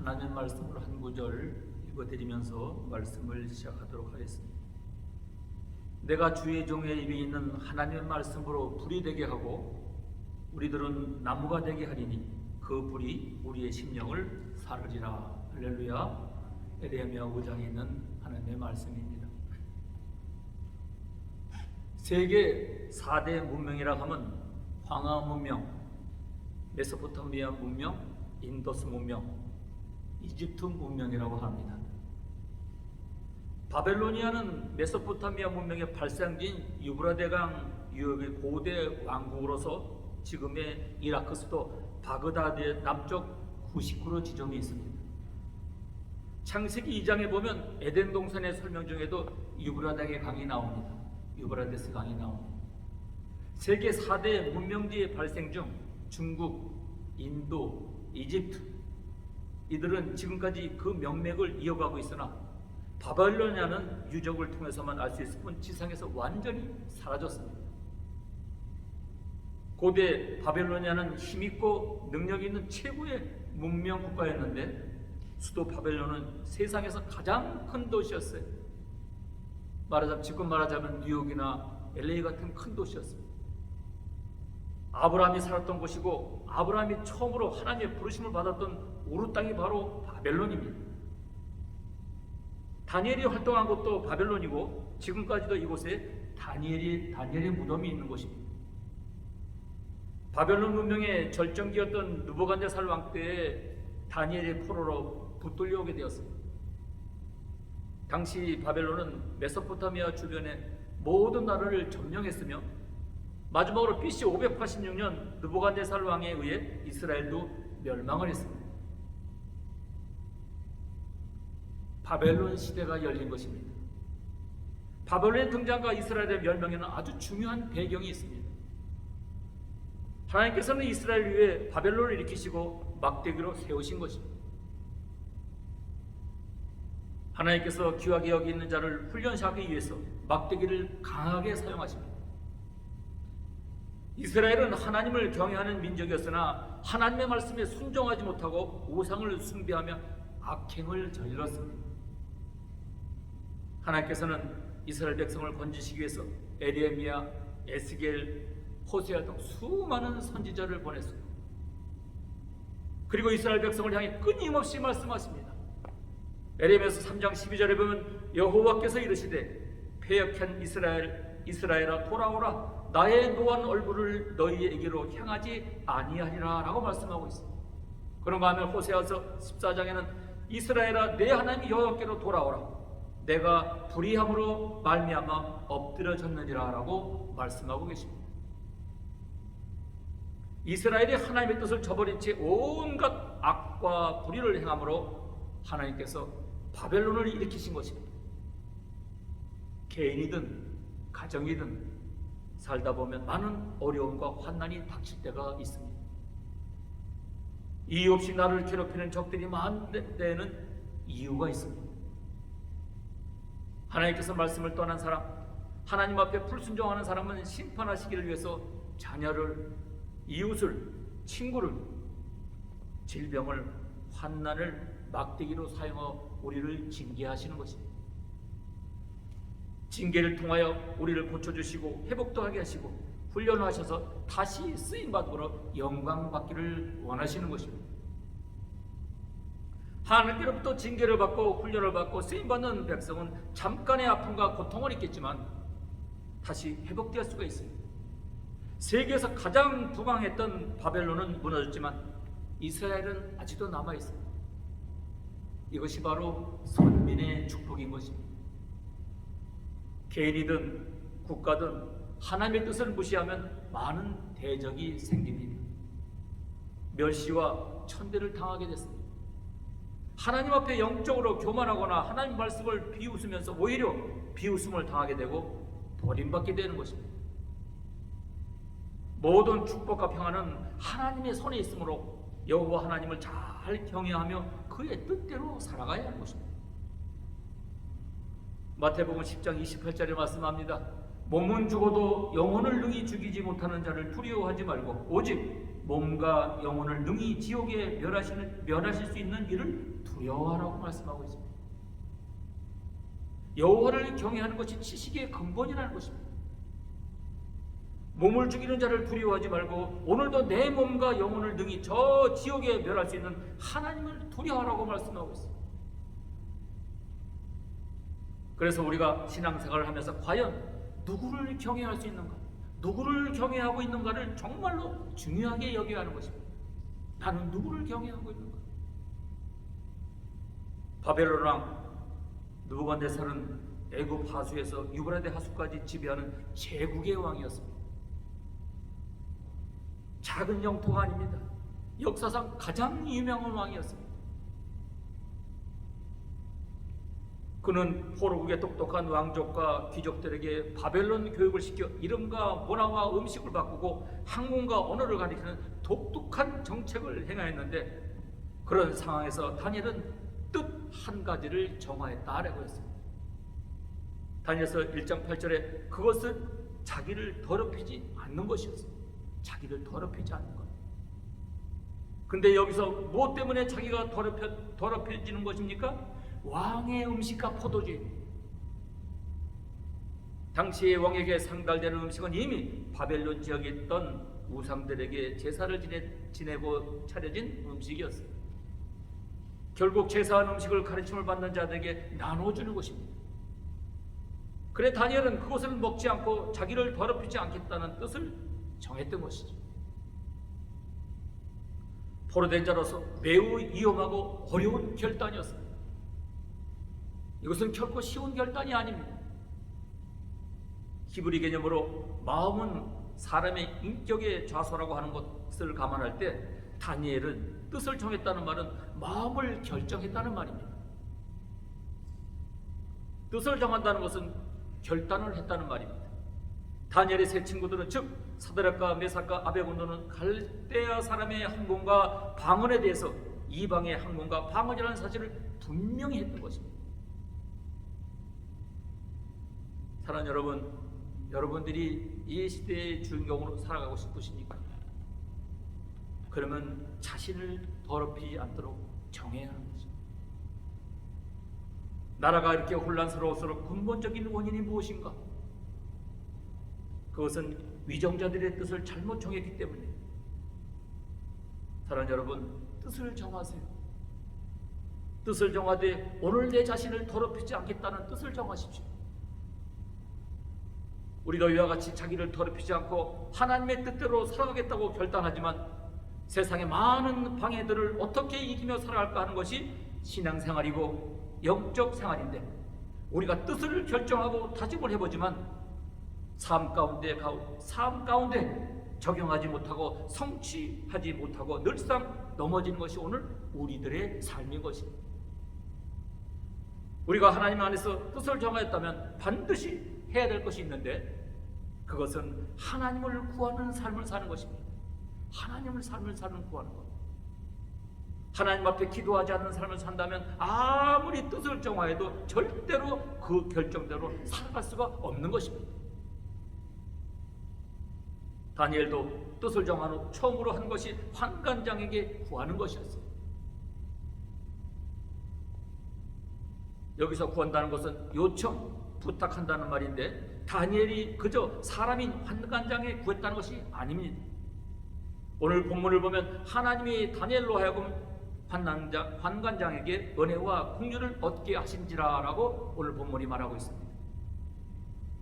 하나님 말씀을 한 구절 읽어드리면서 말씀을 시작하도록 하겠습니다. 내가 주의 종의 입에 있는 하나님의 말씀으로 불이 되게 하고 우리들은 나무가 되게 하리니 그 불이 우리의 심령을 사르리라. 할렐루야. 에레미야 5장에 있는 하나님의 말씀입니다. 세계 4대 문명이라 하면 황하 문명, 메소포타미아 문명, 인더스 문명, 이집트 문명이라고 합니다. 바벨로니아는 메소포타미아 문명의 발상지인 유브라데강 유역의 고대 왕국으로서 지금의 이라크 수도 바그다드의 남쪽 99로 지점이 있습니다. 창세기 2장에 보면 에덴 동산의 설명 중에도 유브라데의 강이 나옵니다. 유브라데스 강이 나옵니다. 세계 4대 문명지의 발생 중 중국, 인도, 이집트 이들은 지금까지 그 명맥을 이어가고 있으나 바벨로니아는 유적을 통해서만 알 수 있을 뿐 지상에서 완전히 사라졌습니다. 고대 바벨로니아는 힘있고 능력이 있는 최고의 문명 국가였는데 수도 바벨론은 세상에서 가장 큰 도시였어요. 지금 말하자면 뉴욕이나 LA 같은 큰 도시였습니다. 아브라함이 살았던 곳이고 아브라함이 처음으로 하나님의 부르심을 받았던 우르 땅이 바로 바벨론입니다. 다니엘이 활동한 곳도 바벨론이고 지금까지도 이곳에 다니엘의 무덤이 있는 곳입니다. 바벨론 문명의 절정기였던 느부갓네살 왕 때에 다니엘의 포로로 붙들려오게 되었습니다. 당시 바벨론은 메소포타미아 주변의 모든 나라를 점령했으며 마지막으로 BC 586년 느부갓네살 왕에 의해 이스라엘도 멸망을 했습니다. 바벨론 시대가 열린 것입니다. 바벨론의 등장과 이스라엘의 멸망에는 아주 중요한 배경이 있습니다. 하나님께서는 이스라엘 위에 바벨론을 일으키시고 막대기로 세우신 것입니다. 하나님께서 귀하게 여기는 자를 훈련시하기 위해서 막대기를 강하게 사용하십니다. 이스라엘은 하나님을 경외하는 민족이었으나 하나님의 말씀에 순종하지 못하고 우상을 숭배하며 악행을 저질렀습니다. 하나님께서는 이스라엘 백성을 건지시기 위해서 에레미야, 에스겔, 호세아 등 수많은 선지자를 보냈습니다. 그리고 이스라엘 백성을 향해 끊임없이 말씀하십니다. 에레미야서 3장 12절에 보면 여호와께서 이르시되 패역한 이스라엘아 돌아오라. 나의 노한 얼굴을 너희에게로 향하지 아니하리라 라고 말씀하고 있습니다. 그런가 하면 호세아서 14장에는 이스라엘아 내 하나님 여호와께로 돌아오라. 내가 불의함으로 말미암아 엎드려졌느니라 라고 말씀하고 계십니다. 이스라엘이 하나님의 뜻을 저버린 채 온갖 악과 불의를 행함으로 하나님께서 바벨론을 일으키신 것입니다. 개인이든 가정이든 살다 보면 많은 어려움과 환난이 닥칠 때가 있습니다. 이유 없이 나를 괴롭히는 적들이 많은 데에는 이유가 있습니다. 하나님께서 말씀을 떠난 사람, 하나님 앞에 불순종하는 사람은 심판하시기를 위해서 자녀를, 이웃을, 친구를, 질병을, 환난을 막대기로 사용하여 우리를 징계하시는 것입니다. 징계를 통하여 우리를 고쳐주시고 회복도 하게 하시고 훈련하셔서 다시 쓰임받으러 영광 받기를 원하시는 것입니다. 하나님께로부터 징계를 받고 훈련을 받고 쓰임받는 백성은 잠깐의 아픔과 고통을 있겠지만 다시 회복될 수가 있습니다. 세계에서 가장 부강했던 바벨론은 무너졌지만 이스라엘은 아직도 남아있습니다. 이것이 바로 선민의 축복인 것입니다. 개인이든 국가든 하나님의 뜻을 무시하면 많은 대적이 생깁니다. 멸시와 천대를 당하게 됐습니다. 하나님 앞에 영적으로 교만하거나 하나님 말씀을 비웃으면서 오히려 비웃음을 당하게 되고 버림받게 되는 것입니다. 모든 축복과 평안은 하나님의 손에 있으므로 여호와 하나님을 잘 경외하며 그의 뜻대로 살아가야 하는 것입니다. 마태복음 10장 28절에 말씀합니다. 몸은 죽어도 영혼을 능히 죽이지 못하는 자를 두려워하지 말고 오직 몸과 영혼을 능히 지옥에 멸하실 수 있는 이를 두려워하라고 말씀하고 있습니다. 여호와를 경외하는 것이 지식의 근본이라는 것입니다. 몸을 죽이는 자를 두려워하지 말고 오늘도 내 몸과 영혼을 능히 저 지옥에 멸할 수 있는 하나님을 두려워하라고 말씀하고 있습니다. 그래서 우리가 신앙생활을 하면서 과연 누구를 경외할 수 있는가, 누구를 경외하고 있는가를 정말로 중요하게 여겨야 하는 것입니다. 나는 누구를 경외하고 있는가? 바벨론 왕 느부갓네살은 애굽 하수에서 유브라데 하수까지 지배하는 제국의 왕이었습니다. 작은 영토가 아닙니다. 역사상 가장 유명한 왕이었습니다. 그는 포로국의 똑똑한 왕족과 귀족들에게 바벨론 교육을 시켜 이름과 문화와 음식을 바꾸고 학문과 언어를 가리키는 독특한 정책을 행하였는데, 그런 상황에서 다니엘은 뜻 한 가지를 정하였다라고 했습니다. 다니엘서 1장 8절에 그것은 자기를 더럽히지 않는 것이었습니다. 자기를 더럽히지 않는 것. 근데 여기서 무엇 때문에 자기가 더럽혀지는 것입니까? 왕의 음식과 포도주입니다. 당시의 왕에게 상달되는 음식은 이미 바벨론 지역에 있던 우상들에게 제사를 지내고 차려진 음식이었습니다. 결국 제사한 음식을 가르침을 받는 자들에게 나눠주는 것입니다. 그래 다니엘은 그것을 먹지 않고 자기를 더럽히지 않겠다는 뜻을 정했던 것이죠. 포로된 자로서 매우 위험하고 어려운 결단이었습니다. 이것은 결코 쉬운 결단이 아닙니다. 히브리 개념으로 마음은 사람의 인격의 좌소라고 하는 것을 감안할 때 다니엘은 뜻을 정했다는 말은 마음을 결정했다는 말입니다. 뜻을 정한다는 것은 결단을 했다는 말입니다. 다니엘의 세 친구들은 즉 사드락과 메삭과 아베고노는 갈대아 사람의 항공과 방언에 대해서 이방의 항공과 방언이라는 사실을 분명히 했던 것입니다. 사랑하는 여러분, 여러분들이 이 시대의 주인공으로 살아가고 싶으십니까? 그러면 자신을 더럽히지 않도록 정해야 하는 거죠. 나라가 이렇게 혼란스러울수록 근본적인 원인이 무엇인가? 그것은 위정자들의 뜻을 잘못 정했기 때문에. 사랑하는 여러분, 뜻을 정하세요. 뜻을 정하되 오늘 내 자신을 더럽히지 않겠다는 뜻을 정하십시오. 우리가 이와 같이 자기를 더럽히지 않고 하나님의 뜻대로 살아가겠다고 결단하지만 세상의 많은 방해들을 어떻게 이기며 살아갈까 하는 것이 신앙생활이고 영적 생활인데, 우리가 뜻을 결정하고 다짐을 해보지만 삶 가운데 적용하지 못하고 성취하지 못하고 늘상 넘어지는 것이 오늘 우리들의 삶인 것입니다. 우리가 하나님 안에서 뜻을 정하였다면 반드시 해야 될 것이 있는데, 그것은 하나님을 구하는 삶을 사는 것입니다. 하나님을 삶을 구하는 것. 하나님 앞에 기도하지 않는 삶을 산다면 아무리 뜻을 정하여도 절대로 그 결정대로 살아갈 수가 없는 것입니다. 다니엘도 뜻을 정한 후 처음으로 한 것이 환관장에게 구하는 것이었어요. 여기서 구한다는 것은 요청, 부탁한다는 말인데 다니엘이 그저 사람인 환관장에 구했다는 것이 아닙니다. 오늘 본문을 보면 하나님이 다니엘로 하여금 환관장에게 은혜와 긍휼을 얻게 하신지라라고 오늘 본문이 말하고 있습니다.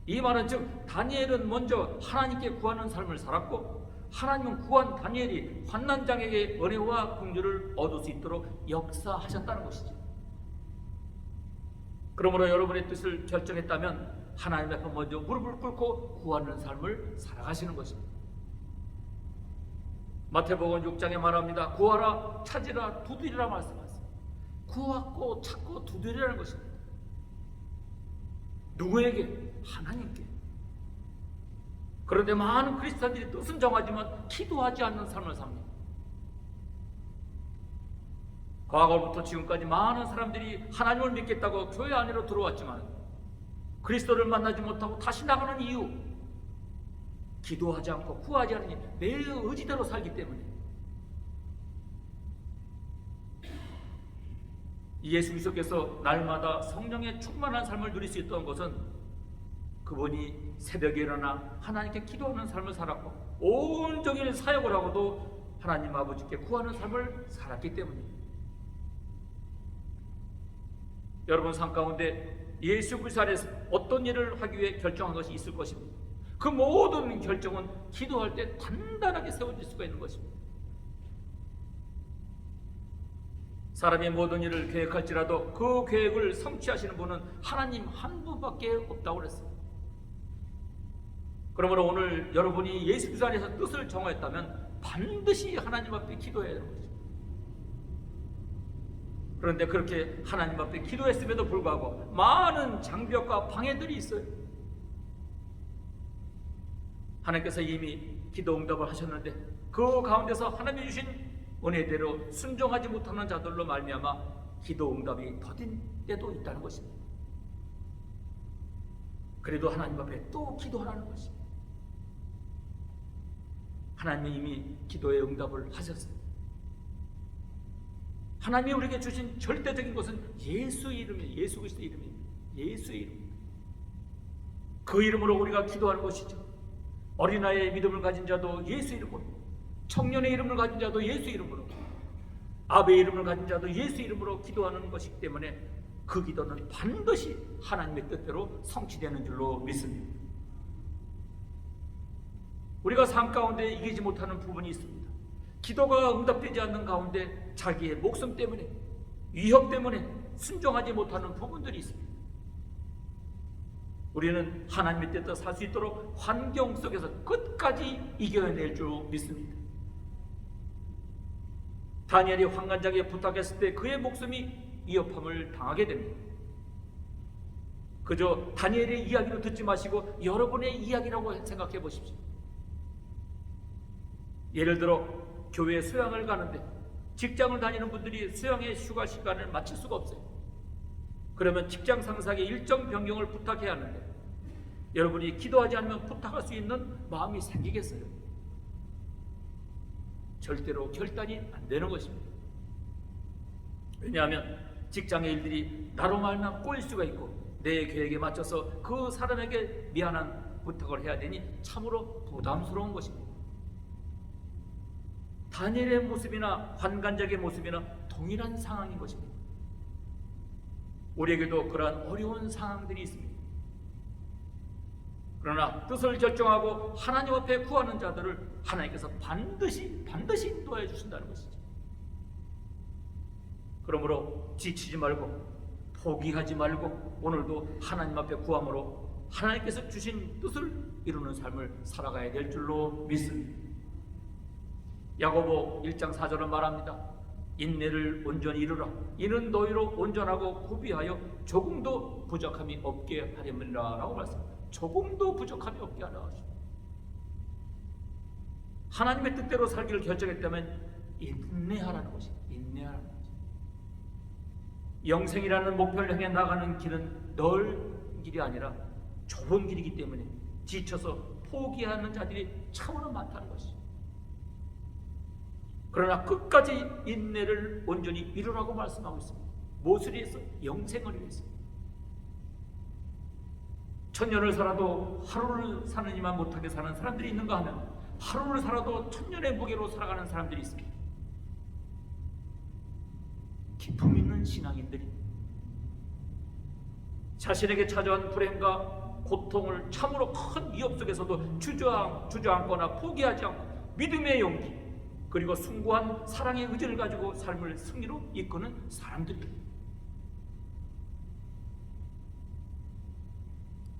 이 말은 즉 다니엘은 먼저 하나님께 구하는 삶을 살았고 하나님은 구한 다니엘이 환난장에게 은혜와 긍휼을 얻을 수 있도록 역사하셨다는 것이죠. 그러므로 여러분의 뜻을 결정했다면 하나님 앞에 먼저 무릎을 꿇고 구하는 삶을 살아가시는 것입니다. 마태복음 6장에 말합니다. 구하라, 찾으라, 두드리라 말씀하세요. 구하고 찾고 두드리라는 것입니다. 누구에게? 하나님께. 그런데 많은 그리스도인들이 뜻은 정하지만 기도하지 않는 삶을 삽니다. 과거부터 지금까지 많은 사람들이 하나님을 믿겠다고 교회 안으로 들어왔지만 그리스도를 만나지 못하고 다시 나가는 이유, 기도하지 않고 구하지 않으니 내 의지대로 살기 때문에. 예수 그리스도께서 날마다 성령의 충만한 삶을 누릴 수 있던 것은 그분이 새벽에 일어나 하나님께 기도하는 삶을 살았고 온종일 사역을 하고도 하나님 아버지께 구하는 삶을 살았기 때문입니다. 여러분 삶 가운데 예수 그리스도 안에서 어떤 일을 하기 위해 결정한 것이 있을 것입니다. 그 모든 결정은 기도할 때 단단하게 세워질 수가 있는 것입니다. 사람이 모든 일을 계획할지라도 그 계획을 성취하시는 분은 하나님 한 분밖에 없다고 그랬어요. 그러므로 오늘 여러분이 예수 그리스도 안에서 뜻을 정하였다면 반드시 하나님 앞에 기도해야 하는 것입니다. 그런데 그렇게 하나님 앞에 기도했음에도 불구하고 많은 장벽과 방해들이 있어요. 하나님께서 이미 기도 응답을 하셨는데 그 가운데서 하나님이 주신 은혜대로 순종하지 못하는 자들로 말미암아 기도 응답이 더딘 때도 있다는 것입니다. 그래도 하나님 앞에 또 기도하라는 것입니다. 하나님이 이미 기도의 응답을 하셨어요. 하나님이 우리에게 주신 절대적인 것은 예수 이름이에요. 예수 그리스도 이름입니다. 예수의 이름. 그 이름으로 우리가 기도하는 것이죠. 어린아이의 믿음을 가진 자도 예수 이름으로, 청년의 이름을 가진 자도 예수 이름으로, 아베의 이름을 가진 자도 예수 이름으로 기도하는 것이기 때문에 그 기도는 반드시 하나님의 뜻대로 성취되는 줄로 믿습니다. 우리가 삶 가운데 이기지 못하는 부분이 있습니다. 기도가 응답되지 않는 가운데 자기의 목숨 때문에, 위협 때문에 순종하지 못하는 부분들이 있습니다. 우리는 하나님의 뜻대로 살 수 있도록 환경 속에서 끝까지 이겨낼 줄 믿습니다. 다니엘이 환관장에 부탁했을 때 그의 목숨이 위협함을 당하게 됩니다. 그저 다니엘의 이야기로 듣지 마시고 여러분의 이야기라고 생각해 보십시오. 예를 들어 교회에 수양을 가는데 직장을 다니는 분들이 수양의 휴가 시간을 마칠 수가 없어요. 그러면 직장 상사에게 일정 변경을 부탁해야 하는데 여러분이 기도하지 않으면 부탁할 수 있는 마음이 생기겠어요? 절대로 결단이 안 되는 것입니다. 왜냐하면 직장의 일들이 나로 말미암아 꼬일 수가 있고 내 계획에 맞춰서 그 사람에게 미안한 부탁을 해야 되니 참으로 부담스러운 것입니다. 다니엘의 모습이나 환관장의 모습이나 동일한 상황인 것입니다. 우리에게도 그러한 어려운 상황들이 있습니다. 그러나 뜻을 결정하고 하나님 앞에 구하는 자들을 하나님께서 반드시 인도해 주신다는 것이죠. 그러므로 지치지 말고 포기하지 말고 오늘도 하나님 앞에 구함으로 하나님께서 주신 뜻을 이루는 삶을 살아가야 될 줄로 믿습니다. 야고보 1장 4절은 말합니다. 인내를 온전히 이루라. 이는 너희로 온전하고 구비하여 조금도 부족함이 없게 하려니라 라고 말씀합니다. 조금도 부족함이 없게 하라 하십니다. 하나님의 뜻대로 살기를 결정했다면 인내하라는 것입니다. 인내하라는 것입니다. 영생이라는 목표를 향해 나가는 길은 넓은 길이 아니라 좁은 길이기 때문에 지쳐서 포기하는 자들이 참으로 많다는 것이죠. 그러나 끝까지 인내를 온전히 이루라고 말씀하고 있습니다. 무엇을 위해서? 영생을 위해서. 천년을 살아도 하루를 사느니만 못하게 사는 사람들이 있는가 하면 하루를 살아도 천년의 무게로 살아가는 사람들이 있습니다. 기품 있는 신앙인들이 자신에게 찾아온 불행과 고통을 참으로 큰 위협 속에서도 주저앉거나 포기하지 않고 믿음의 용기 그리고 숭고한 사랑의 의지를 가지고 삶을 승리로 이끄는 사람들입니다.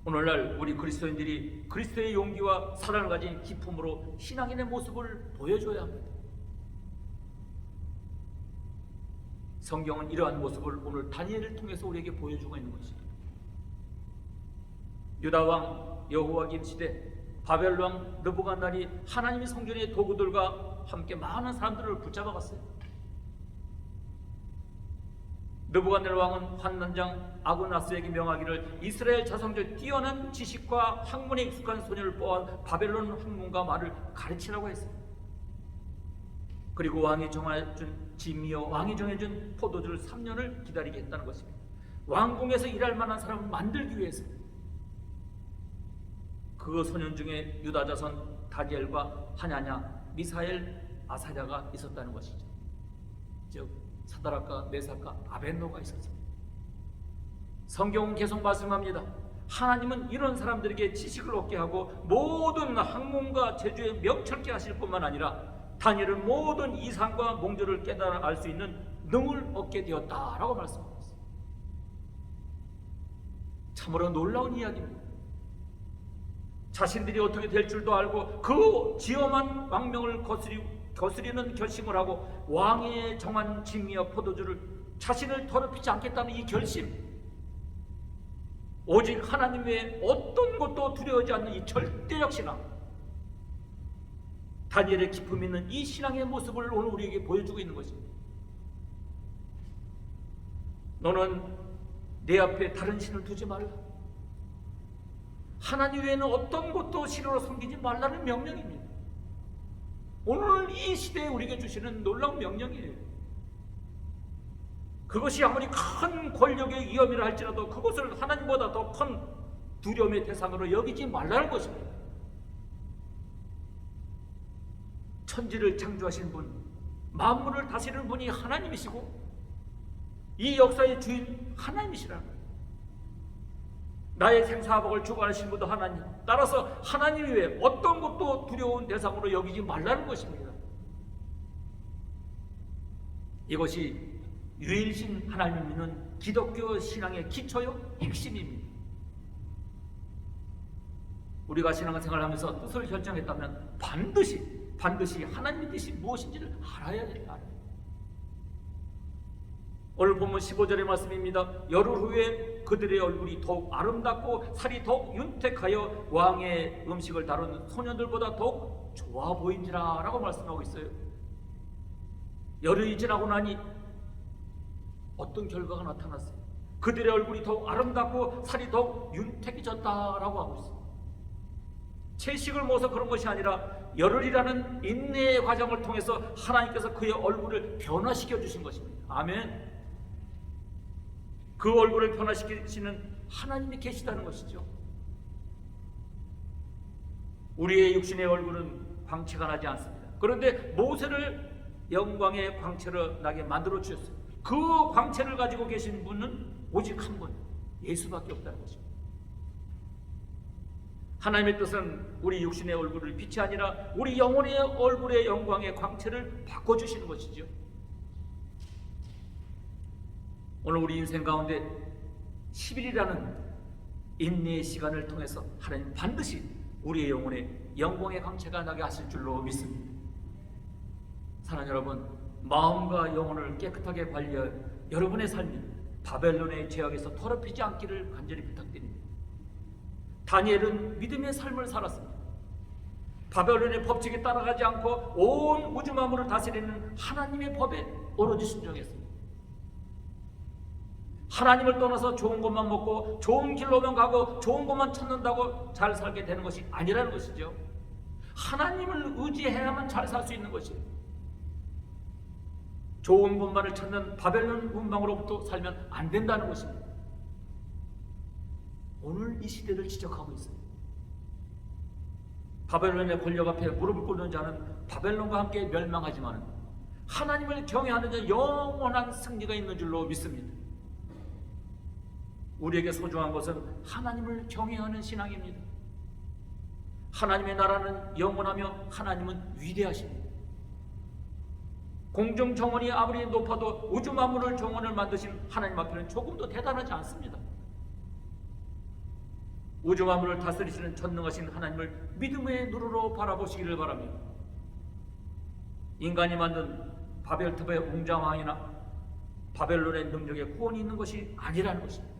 오늘날 우리 그리스도인들이 그리스도의 용기와 사랑을 가진 기품으로 신앙인의 모습을 보여줘야 합니다. 성경은 이러한 모습을 오늘 다니엘을 통해서 우리에게 보여주고 있는 것입니다. 유다왕 여호와김 시대 바벨론 느부갓네살이 하나님의 성전의 도구들과 함께 많은 사람들을 붙잡아갔어요. 느부갓네살 왕은 환난장 아고나스에게 명하기를 이스라엘 자손 중 뛰어난 지식과 학문에 익숙한 소년을 뽑아 바벨론 학문과 말을 가르치라고 했어요. 그리고 왕이 정해준 짐이요 왕이 정해준 포도주를 3년을 기다리게 했다는 것입니다. 왕궁에서 일할 만한 사람을 만들기 위해서 그 소년 중에 유다 자손 다니엘과 하냐냐, 미사엘, 아사랴가 있었다는 것이죠. 즉 사드락과 메삭과 아벳노가 있었습니다. 성경은 계속 말씀합니다. 하나님은 이런 사람들에게 지식을 얻게 하고 모든 학문과 재주에 명철케 하실 뿐만 아니라 다니엘은 모든 이상과 몽조를 깨달아 알 수 있는 능을 얻게 되었다라고 말씀하고 있습니다. 참으로 놀라운 이야기입니다. 자신들이 어떻게 될 줄도 알고 그 지엄한 왕명을 거스리는 결심을 하고 왕의 정한 진미와 포도주를 자신을 더럽히지 않겠다는 이 결심, 오직 하나님 외에 어떤 것도 두려워하지 않는 이 절대적 신앙, 다니엘의 기품 있는 이 신앙의 모습을 오늘 우리에게 보여주고 있는 것입니다. 너는 내 앞에 다른 신을 두지 말라. 하나님 외에는 어떤 것도 신으로 섬기지 말라는 명령입니다. 오늘 이 시대에 우리에게 주시는 놀라운 명령이에요. 그것이 아무리 큰 권력의 위험이라 할지라도 그것을 하나님보다 더 큰 두려움의 대상으로 여기지 말라는 것입니다. 천지를 창조하신 분, 만물을 다스리는 분이 하나님이시고 이 역사의 주인 하나님이시라는 거예요. 나의 생사복을 주관하신 분도 하나님, 따라서 하나님 외에 어떤 것도 두려운 대상으로 여기지 말라는 것입니다. 이것이 유일신 하나님을 믿는 기독교 신앙의 기초요 핵심입니다. 우리가 신앙생활을 하면서 뜻을 결정했다면 반드시 하나님의 뜻이 무엇인지를 알아야 된다. 오늘 본문 15절의 말씀입니다. 열흘 후에 그들의 얼굴이 더욱 아름답고 살이 더욱 윤택하여 왕의 음식을 다루는 소년들보다 더욱 좋아 보인지라 라고 말씀하고 있어요. 열흘이 지나고 나니 어떤 결과가 나타났어요? 그들의 얼굴이 더욱 아름답고 살이 더욱 윤택해졌다라고 하고 있습니다. 채식을 먹어서 그런 것이 아니라 열흘이라는 인내의 과정을 통해서 하나님께서 그의 얼굴을 변화시켜 주신 것입니다. 아멘. 그 얼굴을 변화시키시는 하나님이 계시다는 것이죠. 우리의 육신의 얼굴은 광채가 나지 않습니다. 그런데 모세를 영광의 광채로 나게 만들어 주셨어요. 그 광채를 가지고 계신 분은 오직 한 분, 예수밖에 없다는 것입니다. 하나님의 뜻은 우리 육신의 얼굴을 빛이 아니라 우리 영혼의 얼굴의 영광의 광채를 바꿔주시는 것이죠. 오늘 우리 인생 가운데 10일이라는 인내의 시간을 통해서 하나님 반드시 우리의 영혼에 영광의 광채가 나게 하실 줄로 믿습니다. 사랑하는 여러분, 마음과 영혼을 깨끗하게 관리하여 여러분의 삶이 바벨론의 죄악에서 더럽히지 않기를 간절히 부탁드립니다. 다니엘은 믿음의 삶을 살았습니다. 바벨론의 법칙에 따라가지 않고 온 우주 만물을 다스리는 하나님의 법에 오로지 순종했습니다. 하나님을 떠나서 좋은 것만 먹고 좋은 길로만 가고 좋은 것만 찾는다고 잘 살게 되는 것이 아니라는 것이죠. 하나님을 의지해야만 잘 살 수 있는 것이에요. 좋은 것만을 찾는 바벨론 문방으로부터 살면 안 된다는 것입니다. 오늘 이 시대를 지적하고 있어요. 바벨론의 권력 앞에 무릎을 꿇는 자는 바벨론과 함께 멸망하지만 하나님을 경외하는 자는 영원한 승리가 있는 줄로 믿습니다. 우리에게 소중한 것은 하나님을 경외하는 신앙입니다. 하나님의 나라는 영원하며 하나님은 위대하십니다. 공중 정원이 아무리 높아도 우주 만물을 정원을 만드신 하나님 앞에는 조금도 대단하지 않습니다. 우주 만물을 다스리시는 전능하신 하나님을 믿음의 눈으로 바라보시기를 바랍니다. 인간이 만든 바벨탑의 웅장왕이나 바벨론의 능력에 구원이 있는 것이 아니라는 것입니다.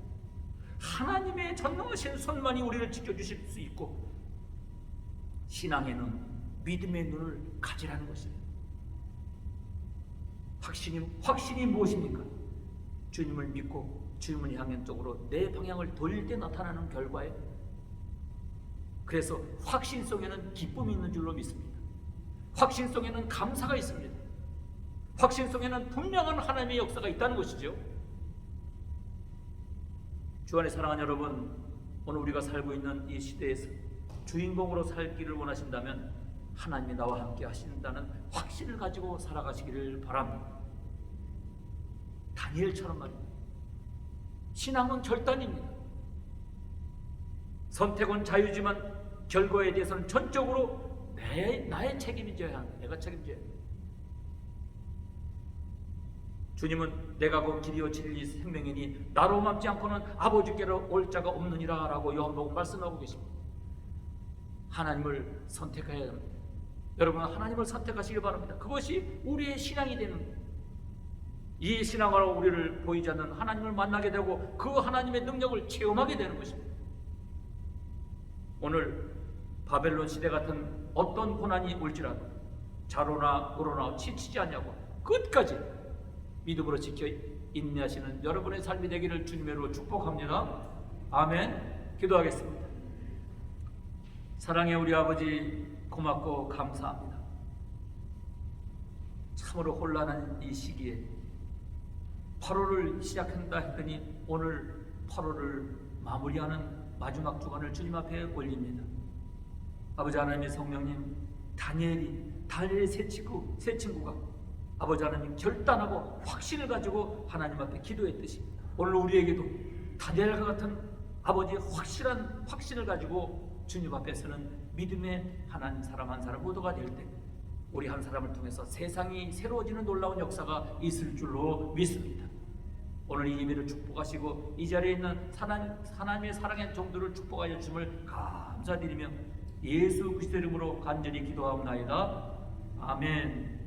하나님의 전능하신 손만이 우리를 지켜주실 수 있고 신앙에는 믿음의 눈을 가지라는 것입니다. 확신이 무엇입니까? 주님을 믿고 주님을 향한 쪽으로 내 방향을 돌릴 때 나타나는 결과예요. 그래서 확신 속에는 기쁨이 있는 줄로 믿습니다. 확신 속에는 감사가 있습니다. 확신 속에는 분명한 하나님의 역사가 있다는 것이죠. 주 안에 사랑하는 여러분, 오늘 우리가 살고 있는 이 시대에서 주인공으로 살기를 원하신다면 하나님이 나와 함께 하신다는 확신을 가지고 살아가시기를 바랍니다. 다니엘처럼 말입니다. 신앙은 결단입니다. 선택은 자유지만 결과에 대해서는 전적으로 나의 책임져야 한다. 내가 책임져야 한다. 주님은 내가 곧 길이요 진리 생명이니 나로 맘지 않고는 아버지께로 올 자가 없느니라 라고 요한복음 말씀하고 계십니다. 하나님을 선택해야 합니다. 여러분, 하나님을 선택하시길 바랍니다. 그것이 우리의 신앙이 되는, 이 신앙으로 우리를 보이지 않는 하나님을 만나게 되고 그 하나님의 능력을 체험하게 되는 것입니다. 오늘 바벨론 시대 같은 어떤 고난이 올지라도 자로나 우로나 지치지 않냐고 끝까지 믿음으로 지켜 인내하시는 여러분의 삶이 되기를 주님으로 축복합니다. 아멘. 기도하겠습니다. 사랑의 우리 아버지, 고맙고 감사합니다. 참으로 혼란한 이 시기에 8월을 시작한다 했더니 오늘 8월을 마무리하는 마지막 주간을 주님 앞에 올립니다. 아버지 하나님의 성령님, 다니엘의 세 친구가 아버지 하나님 결단하고 확신을 가지고 하나님 앞에 기도했듯이 오늘 우리에게도 다니엘과 같은 아버지의 확실한 확신을 가지고 주님 앞에 서는 믿음의 하나님 사람 한 사람 모두가 될 때 우리 한 사람을 통해서 세상이 새로워지는 놀라운 역사가 있을 줄로 믿습니다. 오늘 이 예배를 축복하시고 이 자리에 있는 하나님의 사랑의 종들을 축복하여 주심을 감사드리며 예수 그리스도의 이름으로 간절히 기도하옵나이다. 아멘.